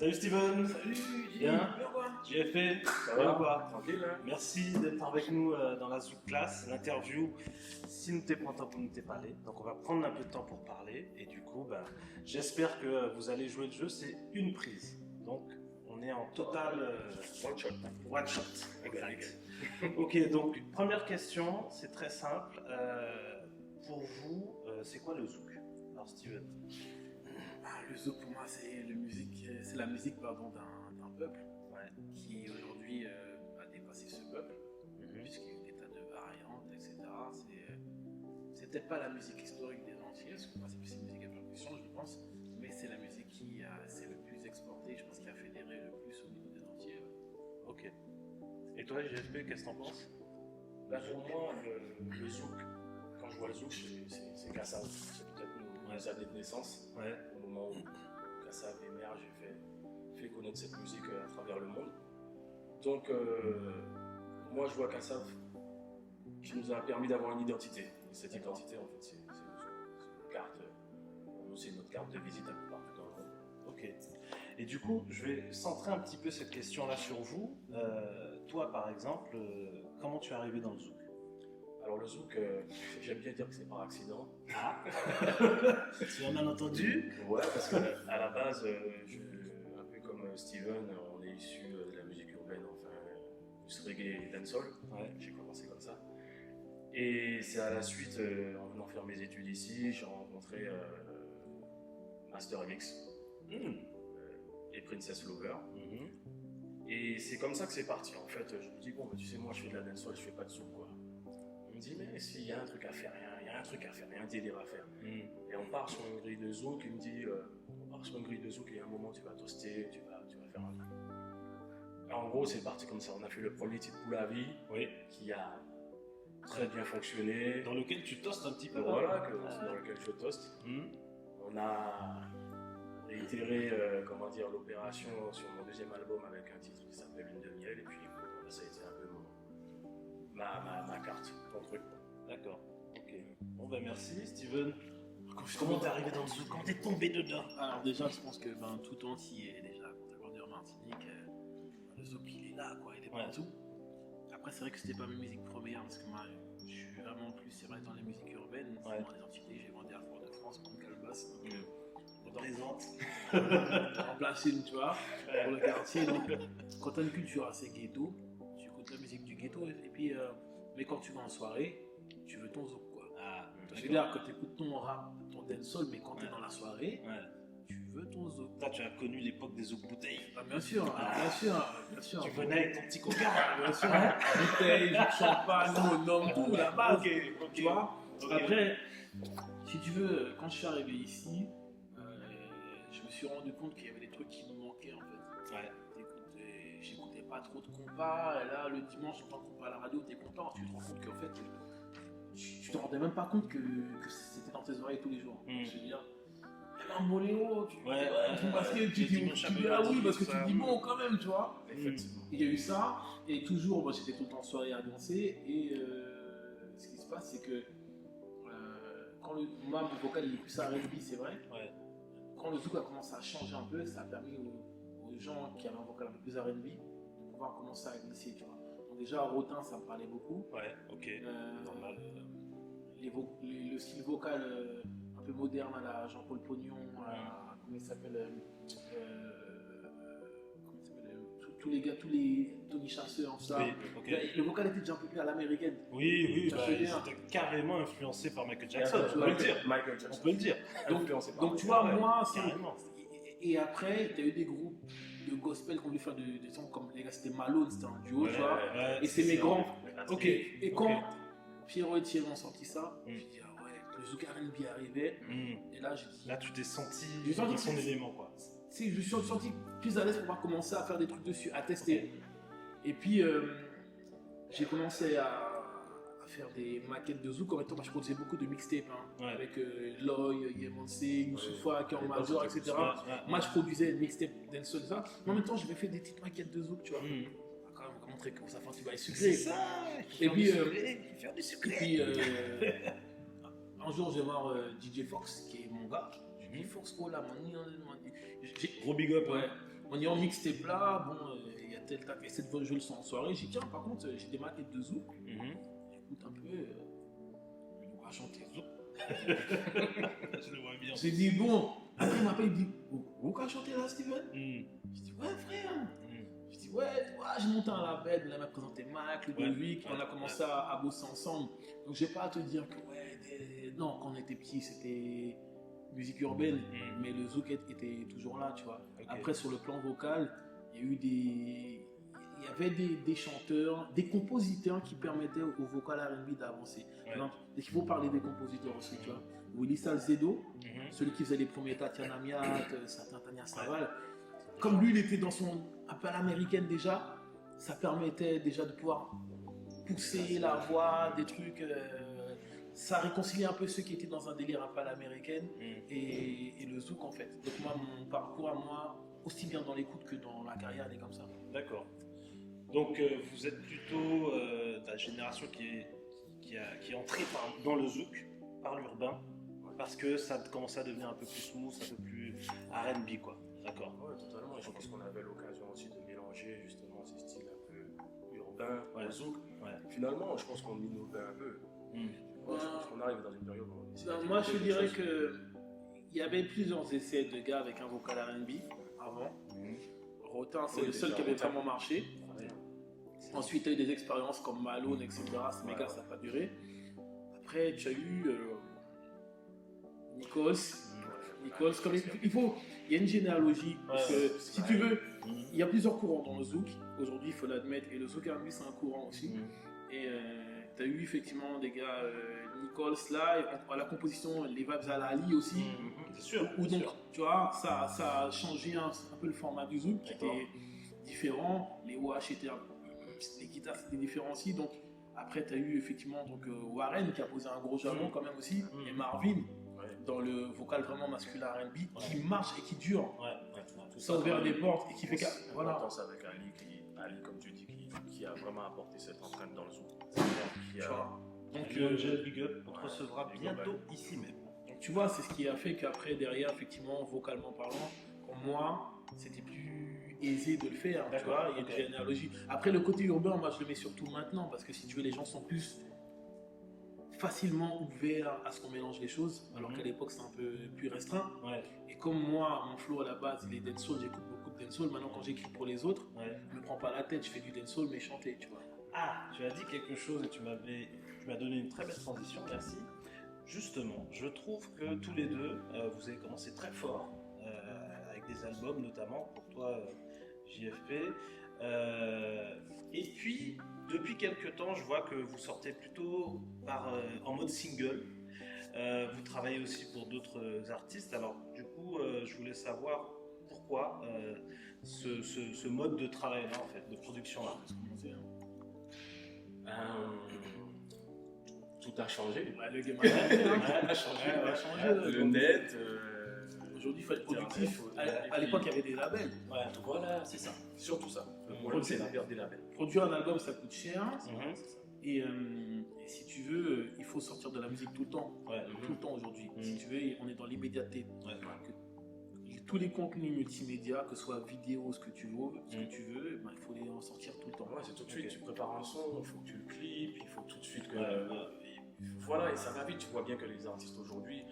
Salut Steven. Salut, Bien. JFP, ça va ou quoi? Tranquille, hein? Merci d'être avec nous dans la Zouk Class, l'interview. Si nous t'es pas temps, nous t'es parlé. Donc on va prendre un peu de temps pour parler. Et du coup, j'espère que vous allez jouer le jeu. C'est une prise. Donc on est en total One shot. one shot. Exact. Ok, donc première question, c'est très simple. Pour vous, c'est quoi le Zouk? Alors Steven. Le zouk pour moi c'est la musique pardon, d'un peuple qui aujourd'hui a dépassé ce peuple, puisqu'il y a eu des tas de variantes, etc. C'est peut-être pas la musique historique des Antilles, parce que moi c'est plus une musique à percussion je pense, mais c'est la musique qui s'est le plus exportée, je pense qui a fédéré le plus au niveau des Antilles. Ok. Et toi JFP, qu'est-ce que t'en penses? Pour moi, le zouk, quand je vois le zouk, c'est Kassav. C'est peut-être nos années de naissance. Ouais. Au moment où Kassav émerge et fait connaître cette musique à travers le monde. Donc, moi, je vois Kassav qui nous a permis d'avoir une identité. Et cette identité, en fait, c'est une carte. C'est notre carte de visite un peu partout dans le monde. Ok. Et du coup, je vais centrer un petit peu cette question-là sur vous. Toi, par exemple, comment tu es arrivé dans le zouk? Alors le zouk, j'aime bien dire que c'est par accident. Ah. Tu en as entendu? Ouais, parce qu'à la base, un peu comme Steven, on est issu de la musique urbaine, enfin, du reggae et dancehall. Ouais. J'ai commencé comme ça. Et c'est à la suite, en venant faire mes études ici, j'ai rencontré Master MX et Princess Lover. Et c'est comme ça que c'est parti. En fait, je me dis, bon, tu sais, moi, je fais de la dancehall, je fais pas de zouk, quoi. On me dit, mais s'il y a un truc à faire, il y a un truc à faire, il y a un délire à faire. Et on part sur une grille de zouk, il me dit, on part sur une grille de zouk, et à un moment, tu vas toaster, tu vas faire un truc. Et en gros, c'est parti comme ça. On a fait le premier titre pour la vie, Oui. qui a très bien fonctionné. Dans lequel tu toastes un petit peu. Voilà, dans lequel je toast. On a réitéré l'opération sur mon deuxième album avec un titre qui s'appelle Lune de miel, et puis ça a été un peu ma carte, mon truc. D'accord. Ok. Bon merci Steven. Comment t'es arrivé dans le zouk? Quand t'es tombé dedans? Alors déjà je pense que tout entier déjà quand t'as grandi en Martinique, le zouk il est là quoi, il est partout. Après c'est vrai que c'était pas mes musiques premières parce que moi je suis vraiment plus c'est vrai dans les musiques urbaines, dans les entités, j'ai grandi à Fort-de-France, comme Calbas. Présente. En place une, tu vois, pour le quartier. Donc, quand tu as une culture assez ghetto, tu écoutes la musique du ghetto. Et puis, mais quand tu vas en soirée, tu veux ton zouk, quoi. Je veux dire, quand tu écoutes ton rap, ton dancehall, mais quand tu es dans la soirée, tu veux ton zouk. Toi, tu as connu l'époque des zouk bouteilles. Ah, bien sûr, bien sûr. Tu venais avec ton petit coca. Bien sûr, bouteille, champagne, on nomme tout, la base. Ok. Tu vois. Après, si tu veux, quand je suis arrivé ici, je me suis rendu compte qu'il y avait des trucs qui me manquaient en fait. J'écoutais pas trop de compas, et là le dimanche, j'entends compas à la radio, t'es content, tu te rends compte qu'en fait, tu te rendais même pas compte que c'était dans tes oreilles tous les jours. Je veux dire, un moléo, parce que tu dis ah oui, parce que tu dis bon quand même, tu vois. Il y a eu ça, et toujours, moi j'étais tout le temps en soirée à danser, et ce qui se passe, c'est que quand mon vocal il est plus R&B, c'est vrai. Quand le zouk a commencé à changer un peu, ça a permis aux gens qui avaient un vocal un peu plus R&B de pouvoir commencer à glisser, tu vois. Donc déjà, Rotin, ça me parlait beaucoup. Normal. Le style vocal un peu moderne à la Jean-Paul Pognon, comment il s'appelle tous les gars, tous les Tony Chasseur, tout ça. Le vocal était déjà un peu plus à l'américaine. Oui, c'était carrément influencé par Michael Jackson. On peut le dire. Donc tu vois, moi, et après, tu as eu des groupes de gospel qui ont voulu faire des sons comme les gars, c'était Malone, c'était un duo, tu vois. Et c'est mes grands. Et quand Pierrot et Thierry ont sorti ça, je me suis dit, ah ouais, le zouk R&B arrivait. Et là, j'ai dit. Là, tu t'es senti dans son élément, quoi. Je me suis senti plus à l'aise pour pouvoir commencer à faire des trucs dessus, à tester. Et puis, j'ai commencé à faire des maquettes de zouk. En même temps, moi, je produisais beaucoup de mixtapes avec Loy, Yemonse, Youssoufa, Kéan Major, etc. Moi, je produisais des mixtapes dancehall, ça. Mais en même temps, j'avais fait des petites maquettes de zouk, tu vois. Quand même, montrer comment ça fait un petit bail sucré. C'est ça. Et puis, faire du sucré. Et puis, un jour, je vais voir DJ Fox, qui est mon gars. Je dis Fox, oh là, Gros big up. on est en mixtape là, bon, il y a tel tac, essaie de jouer le son en soirée. J'ai dit, tiens, par contre, j'ai des maquettes de Zouk. Écoute un peu, on va chanter Zouk. Je le vois bien. J'ai dit, bon, après il m'appelle, il me dit, vous qu'à chanter là, Steven? Je dis, ouais, frère. Je dis, ouais, j'ai monté un label, il m'a présenté Mac, le Ludovic, on a commencé à bosser ensemble. Donc, j'ai pas à te dire que, non, quand on était petits, c'était musique urbaine, mais le zouk était toujours là, tu vois. Okay. Après, sur le plan vocal, il y avait des chanteurs, des compositeurs qui permettaient au vocal R&B d'avancer. Il faut parler des compositeurs aussi, tu vois. Willy Salcedo, celui qui faisait les premiers Tatiana Miat, certains Tania Saval, comme lui, il était dans son appel américaine déjà, ça permettait déjà de pouvoir pousser la voix, des trucs... ça réconciliait un peu ceux qui étaient dans un délire appel américaine et le zouk en fait. Donc moi, mon parcours à moi, aussi bien dans l'écoute que dans la carrière, elle est comme ça. D'accord. Donc vous êtes plutôt de la génération qui est entrée dans le zouk, par l'urbain, parce que ça commençait à devenir un peu plus smooth, un peu plus R&B quoi. D'accord. Ouais, totalement. Et je pense qu'on avait l'occasion aussi de mélanger justement ces styles un peu urbains, le zouk. Finalement, je pense qu'on innovait un peu. Je pense qu'on arrive dans une période où on essaie moi, je dirais qu'il y avait plusieurs essais de gars avec un vocal R&B avant. Rotin, c'est le seul qui avait vraiment marché. Ensuite, tu as eu des expériences comme Malone, etc. Ces méga, ça n'a pas duré. Après, tu as eu Nichols, comme il y a une généalogie. Parce que, si tu veux, il y a plusieurs courants dans le zouk. Aujourd'hui, il faut l'admettre. Et le zouk R&B, c'est un courant aussi. Et tu as eu effectivement des gars, Nichols là, et à la composition, les Vibes à Ali aussi. C'est sûr. Où donc, tu vois, ça a changé un peu le format du zouk qui était différent. Les OH étaient les guitares c'était différent aussi. Donc, après, tu as eu effectivement donc, Warren qui a posé un gros jalon quand même aussi. Et Marvin dans le vocal vraiment masculin R&B qui marche et qui dure. Ça a ouvert des portes et qui fait que. Voilà. On pense avec Ali, comme tu dis, qui a vraiment apporté cette empreinte dans le zouk. Donc, Gel Big Up, on te recevra bientôt ici même. Donc, tu vois, c'est ce qui a fait qu'après, derrière, effectivement, vocalement parlant, pour moi, c'était plus aisé de le faire. Tu vois, il y a une généalogie. Après, le côté urbain, moi, je le mets surtout maintenant parce que si tu veux, les gens sont plus facilement ouverts à ce qu'on mélange les choses, alors qu'à l'époque, c'était un peu plus restreint. Et comme moi, mon flow à la base, il est dancehall, j'écoute beaucoup de dancehall. Maintenant, quand j'écris pour les autres, je me prends pas la tête, je fais du dancehall, mais chanter, tu vois. Ah, tu as dit quelque chose et tu m'as donné une très belle transition, merci. Justement, je trouve que tous les deux, vous avez commencé très fort, avec des albums notamment, pour toi, JFP. Et puis, depuis quelques temps, je vois que vous sortez plutôt en mode single. Vous travaillez aussi pour d'autres artistes. Alors, du coup, je voulais savoir pourquoi ce mode de travail-là, en fait, de production-là. Tout a changé. Le game a changé. Le net. Aujourd'hui, il faut être productif. À l'époque, il y avait des labels. Voilà, c'est ça. Surtout ça. Le problème, c'est la perte des labels. Produire un album, ça coûte cher. Et si tu veux, il faut sortir de la musique tout le temps. Tout le temps aujourd'hui. Si tu veux, on est dans l'immédiateté. Tous les contenus multimédia, que ce soit vidéo, ce que tu veux, il faut les en sortir tout le temps. C'est tout de suite, tu prépares un son, il faut que tu le clips, il faut tout de suite que... Voilà, et ça va vite, tu vois bien que les artistes aujourd'hui,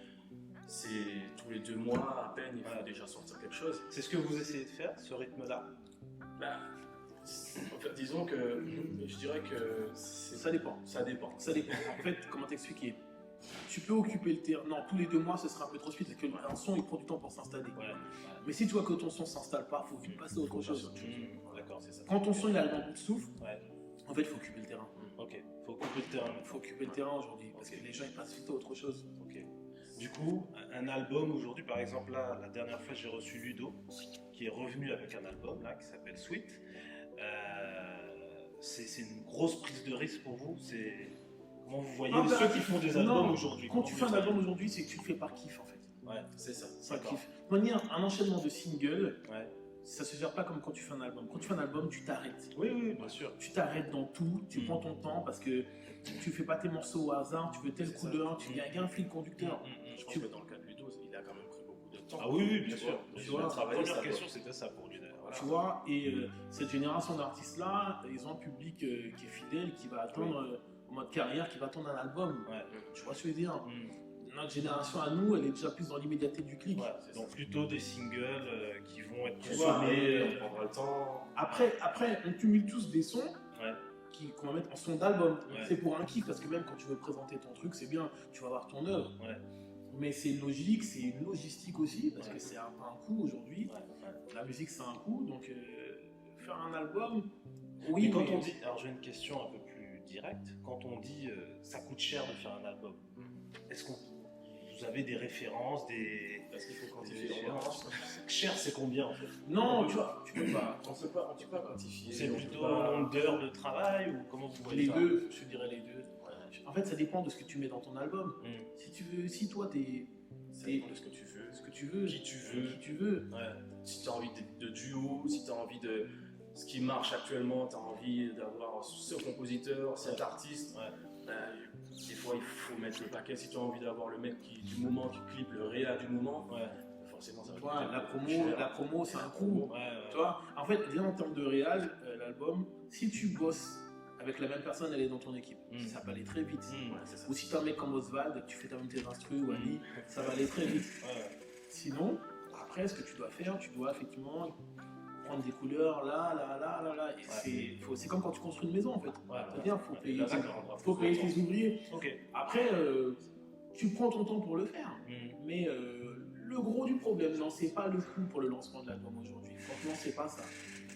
c'est tous les 2 mois à peine, il faut déjà sortir quelque chose. C'est ce que vous essayez de faire, ce rythme-là? En fait, disons que je dirais que... Ça dépend. En fait, comment t'expliquer? Tu peux occuper le terrain. Non, tous les 2 mois, ce sera un peu trop speed parce qu'un son, il prend du temps pour s'installer. Mais si tu vois que ton son s'installe pas, il faut vite passer à autre chose. D'accord, c'est ça. Quand ton son il arrive en bout de souffle, en fait, il faut occuper le terrain. Faut occuper le terrain. Il faut occuper le terrain aujourd'hui parce que les gens ils passent vite à autre chose. Du coup, un album aujourd'hui, par exemple, là, la dernière fois, j'ai reçu Ludo qui est revenu avec un album là qui s'appelle Sweet. C'est une grosse prise de risque pour vous. Comment vous voyez ceux qui font des albums aujourd'hui? Quand tu fais un album aujourd'hui, c'est que tu le fais par kiff en fait. C'est ça. C'est un kiff. De manière, un enchaînement de singles, ça se gère pas comme quand tu fais un album. Quand tu fais un album, tu t'arrêtes. Oui, bien sûr. Tu t'arrêtes dans tout, tu prends ton temps parce que tu fais pas tes morceaux au hasard, tu veux tel coup de 1, il y a un fil conducteur. Je pense que dans le cas de Ludo, il a quand même pris beaucoup de temps. Ah oui, bien sûr. Tu vois, la première question, c'était ça pour lui d'ailleurs. Voilà. Tu vois, et cette génération d'artistes-là, ils ont un public qui est fidèle, qui va attendre, en mode carrière, qui va attendre un album. Ouais. Tu vois ce que je veux dire? Notre génération à nous, elle est déjà plus dans l'immédiateté du clic. Ouais, donc plutôt des singles qui vont être Tu vois, consommés. on prendra le temps. Après, on cumule tous des sons Ouais. qu'on va mettre en son d'album. Ouais. C'est pour un kiff, parce que même quand tu veux présenter ton truc, c'est bien, tu vas avoir ton œuvre. Ouais. Mais c'est logique, c'est une logistique aussi, parce Ouais. que c'est un coût aujourd'hui. Ouais. La musique, c'est un coût, donc faire un album, Oui, oui, quand mais- on dit, alors j'ai une question un peu plus directe, quand on dit ça coûte cher de faire un album, est-ce que vous avez des références, des... Parce qu'il faut des quantifier. références Cher, c'est combien en fait? Non, tu vois, tu peux pas. On ne peut pas quantifier. C'est on plutôt peut pas- un nombre d'heures de travail ou comment vous voyez Les ça? deux, je dirais les deux. En fait, ça dépend de ce que tu mets dans ton album. Mm. Si toi, t'es Ça dépend de ce que tu veux. ce que tu veux, Qui tu veux. qui tu veux. Ouais. Si tu as envie de duo, si tu as envie de ce qui marche actuellement, tu as envie d'avoir ce compositeur, cet artiste, ben, des fois il faut mettre le paquet. Si tu as envie d'avoir le mec du moment qui clip, le réa du moment, forcément ça va Tu vois, coûter la cher. promo, c'est un coût. Ouais. Tu vois, en fait, déjà en termes de réal, l'album, si tu bosses avec la même personne, elle est dans ton équipe. Ça va aller très vite. Mm. Ouais, c'est ça. Ou si tu as un mec comme Oswald et que tu fais ta même tes instrus ou Ali, ça va aller très vite. Ouais. Sinon, après, ce que tu dois faire, tu dois effectivement prendre des couleurs là. Et c'est comme quand tu construis une maison en fait. C'est-à-dire, faut payer, faut payer tes ouvriers. Ok. Après, tu prends ton temps pour le faire. Mais le gros du problème, non, c'est pas le coût pour le lancement de l'album aujourd'hui. Franchement, c'est pas ça.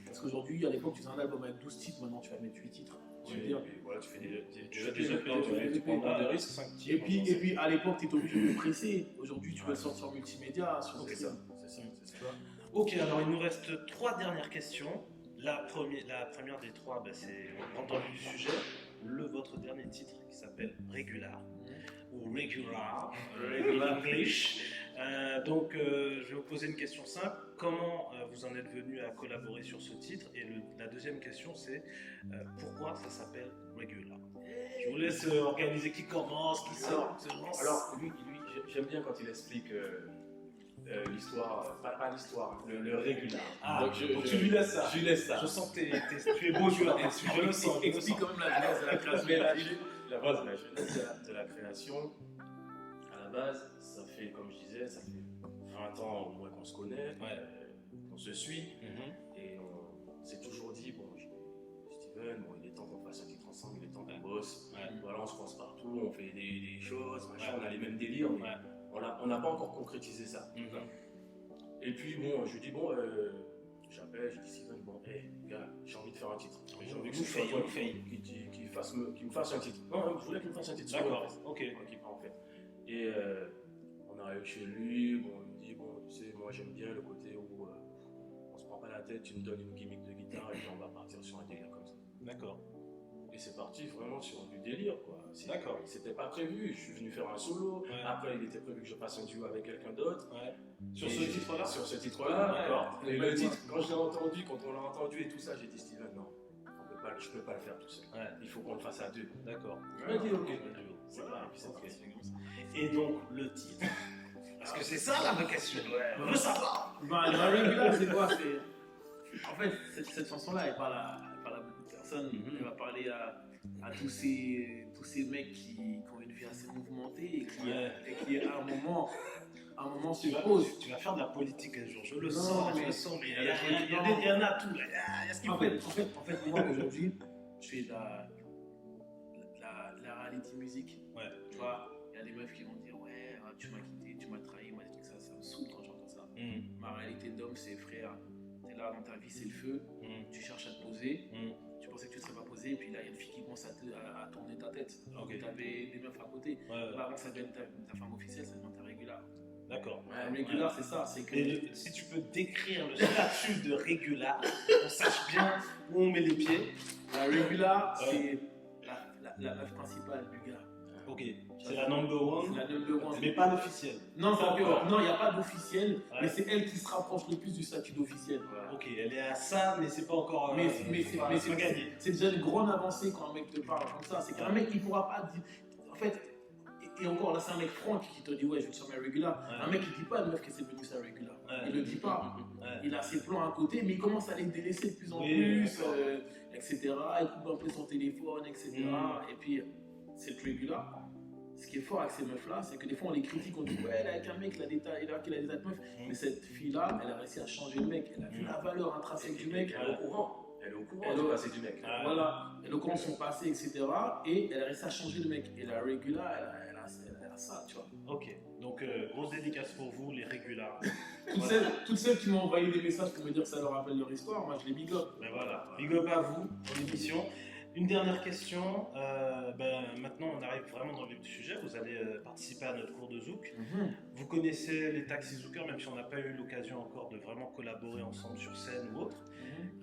Parce qu'aujourd'hui, à l'époque, tu faisais un album avec 12 titres, maintenant tu vas mettre 8 titres. Tu veux dire. Voilà, tu fais des fais des tu prends des risques. 5 Et puis à l'époque, tu étais obligé de presser. Aujourd'hui, tu peux le sortir en multimédia. C'est ça. Ok, alors il nous reste 3 dernières questions. La première des 3, c'est, on rentre dans le vif du sujet, votre dernier titre qui s'appelle Regular, ou Regular English. Donc je vais vous poser une question simple. Comment vous en êtes venu à collaborer sur ce titre? Et la deuxième question c'est pourquoi ça s'appelle Regular? Je vous laisse organiser qui commence, qui sort, qui se lance. Alors, lui j'aime bien quand il explique l'histoire, pas l'histoire, le régular. Donc tu lui laisses ça. Je lui laisse ça. Je sens que tu es beau joueur. Je le sens. Explique quand même la genèse de la création. Mais la base de la jeunesse de la création, à la base, ça fait, comme je disais, ça fait 20 ans au moins qu'on se connaît, qu'on se suit, et on s'est toujours dit, bon, Steven, bon, il est temps qu'on fasse un titre ensemble, il est temps qu'on bosse, voilà, on se croise partout, on fait des choses, machin, on a les mêmes délires, mais on n'a pas encore concrétisé ça. Et puis bon, je lui dis, bon, j'appelle, je dis Steven, bon, gars, j'ai envie de faire un titre. J'ai envie que ce soit toi qui me fasse un titre. Non, je voulais qu'il me fasse un titre. D'accord, ok. En fait. Et on arrive chez lui, bon, il me dit, bon, tu sais, moi j'aime bien le côté où on se prend pas la tête, tu me donnes une gimmick de guitare et puis on va partir sur un délire comme ça. D'accord. Et c'est parti vraiment sur du délire, quoi. D'accord. C'était pas prévu, je suis venu faire un solo. Après, il était prévu que je fasse un duo avec quelqu'un d'autre. Sur ce titre-là? Sur ce titre-là, d'accord. Et le titre, quand je l'ai entendu, quand on l'a entendu et tout ça, j'ai dit Steven, non, je peux pas le faire tout seul. Il faut qu'on le fasse à deux. D'accord. Il m'a dit ok. C'est pas, c'est parti. Et donc, le titre. Parce que c'est ça la vraie question. On veut savoir. La Regular, c'est quoi? En fait, cette chanson-là, elle parle à beaucoup de personnes. Elle va parler à tous ces mecs qui ont une vie assez mouvementée et qui à un moment se posent. Tu vas faire de la politique un jour, je le Non, sens, mais- je le sens, mais il y en a tout là. Il y a ce qu'il En faut. fait, moi aujourd'hui, je fais de la reality musique. Tu vois, il y a des meufs qui vont dire ouais, tu m'as quitté, tu m'as trahi, moi des trucs ça me saoule quand j'entends ça. Ma réalité d'homme, c'est frère, t'es là dans ta vie, c'est le feu, tu cherches à te poser, tu pensais que tu ne serais pas posé, et puis là il y a une fille qui commence à tourner ta tête. Donc tu avais des meufs à côté. Bah, avant ça devient ta femme officielle, ça devient ta régular. D'accord. Régular, c'est ça, c'est que. Et si tu peux décrire le statut de régular, on sache bien où on met les pieds. La régular, c'est la meuf principale du gars. Ok, c'est la number one, C'est la number one. mais pas l'officiel. Non, Pas encore. il n'y a pas d'officiel, mais c'est elle qui se rapproche le plus du statut d'officiel. Ok, elle est à ça, mais c'est pas encore. Mais c'est pas gagné. c'est déjà une grande avancée quand un mec te parle comme ça. C'est qu'un mec qui ne pourra pas dire. En fait, Et encore là, c'est un mec franc qui te dit ouais, je veux sur mes regular. Un mec qui dit pas à une meuf que c'est devenu sa regular. Il le dit pas. Il a ses plans à côté, mais il commence à les délaisser de plus en plus, etc. Il coupe un peu son téléphone, etc. Et puis, cette regular, ce qui est fort avec ces meufs-là, c'est que des fois on les critique, on dit ouais, elle est avec un mec, il a des tas de meufs. Mais cette fille-là, elle a réussi à changer le mec. Elle a vu la valeur intrinsèque du mec. Elle est au courant. Elle est au courant du passé du mec. Voilà, elle est au courant de son passé, etc. Et elle a réussi à changer le mec. Et la regular, elle a ça, tu vois. Ok, donc grosse dédicace pour vous, les régulars. Toutes celles qui m'ont envoyé des messages pour me dire que ça leur rappelle leur histoire, moi je les big up. Ben voilà, big up à vous pour l'émission. Une dernière question, maintenant on arrive vraiment dans le vif du sujet, vous allez participer à notre cours de Zouk. Vous connaissez les Taxi Zoukers, même si on n'a pas eu l'occasion encore de vraiment collaborer ensemble sur scène ou autre.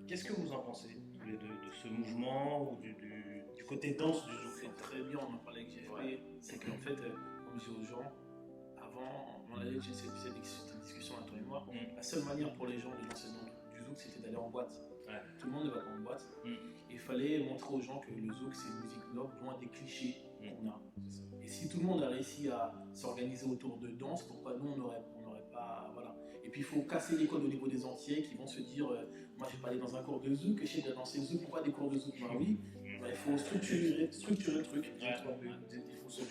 Qu'est-ce que vous en pensez, tous les deux, de ce mouvement ou du côté danse du Zouk? C'est très bien, on en parlait avec GFP, c'est qu'en fait, comme je dis aux gens, avant, on avait cette discussion à toi et moi, la seule manière pour les gens de danser du Zouk, c'était d'aller en boîte. Tout le monde ne va pas en boîte. Il fallait montrer aux gens que le Zouk, c'est une musique noble, loin des clichés qu'on a. Et si tout le monde a réussi à s'organiser autour de danse, pourquoi nous, on n'aurait pas... Voilà. Et puis, il faut casser les codes au niveau des entiers qui vont se dire moi, je vais pas aller dans un cours de Zouk, je sais bien danser Zouk, pourquoi des cours de Zouk? Bah oui, il faut structurer le truc. Il faut se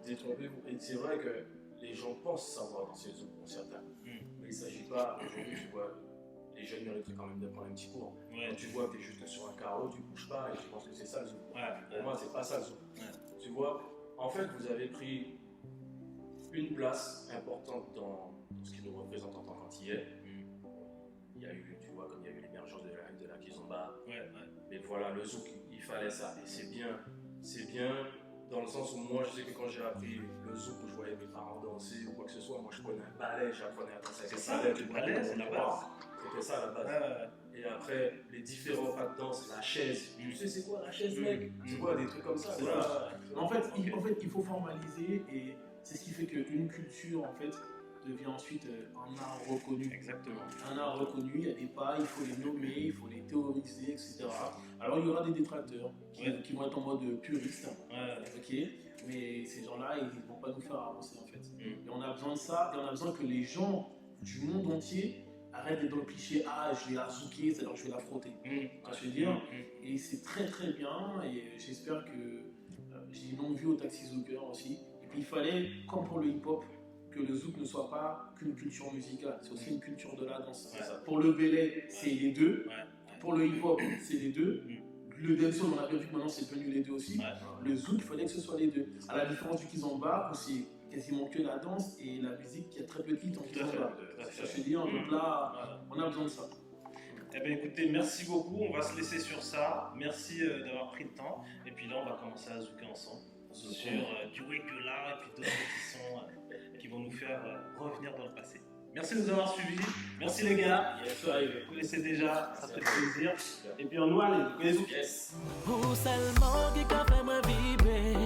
détromper. Et c'est vrai que les gens pensent savoir danser le Zouk pour certains. Mais il ne s'agit pas, aujourd'hui, tu vois, les jeunes mériteraient quand même de prendre un petit cours. Quand tu vois que tu es juste sur un carreau, tu ne bouges pas, et tu penses que c'est ça le Zouk. Pour moi, c'est pas ça le Zouk. Tu vois, en fait, vous avez pris une place importante dans ce qui nous représente en tant qu'antillais. Il y a eu, tu vois, comme il y a eu l'émergence de la kizomba. Mais voilà, le Zouk, il fallait ça. Et c'est bien dans le sens où moi, je sais que quand j'ai appris le Zouk, où je voyais mes parents danser ou quoi que ce soit, moi je prenais un balai, j'apprenais à danser. C'est ça, le balai, c'est la base. C'était ça la base. Et après, les différents pas de danse, la chaise. Tu sais, c'est quoi la chaise, mec? C'est quoi des trucs comme ça? En fait, il faut formaliser, et c'est ce qui fait qu'une culture, en fait, devient ensuite un art reconnu. Exactement. Un art reconnu, il y a des pas, il faut les nommer, il faut les théoriser, etc. Alors il y aura des détracteurs qui vont être en mode puriste, ok, mais ces gens-là, ils ne vont pas nous faire avancer en fait. Et on a besoin de ça, et on a besoin que les gens du monde entier arrêtent d'être dans le cliché, ah je vais la zouker, c'est-à-dire je vais la frotter. Je veux dire, et c'est très très bien, et j'espère que j'ai une longue vue au Taxi Zouker aussi. Et puis il fallait, comme pour le hip-hop, que le zouk ne soit pas qu'une culture musicale, c'est aussi une culture de la danse. Pour le belay, c'est les deux. Pour le hip-hop, c'est les deux. Le dancehall, on a bien vu que maintenant c'est devenu les deux aussi. Le zouk, il fallait que ce soit les deux. À la différence du kizomba, où c'est quasiment que la danse et la musique qui a très peu de titres en kizomba. Je veux dire, donc là, on a besoin de ça. Eh bien écoutez, merci beaucoup, on va se laisser sur ça. Merci d'avoir pris le temps. Et puis là, on va commencer à zouker ensemble sur du regular et puis d'autres petits sons qui vont nous faire revenir dans le passé. Merci de nous avoir suivis. Merci les gars. Vous connaissez déjà, ça fait plaisir. Et puis on nous allez, vous connaissez. Vous seulement qui fait me vibrer.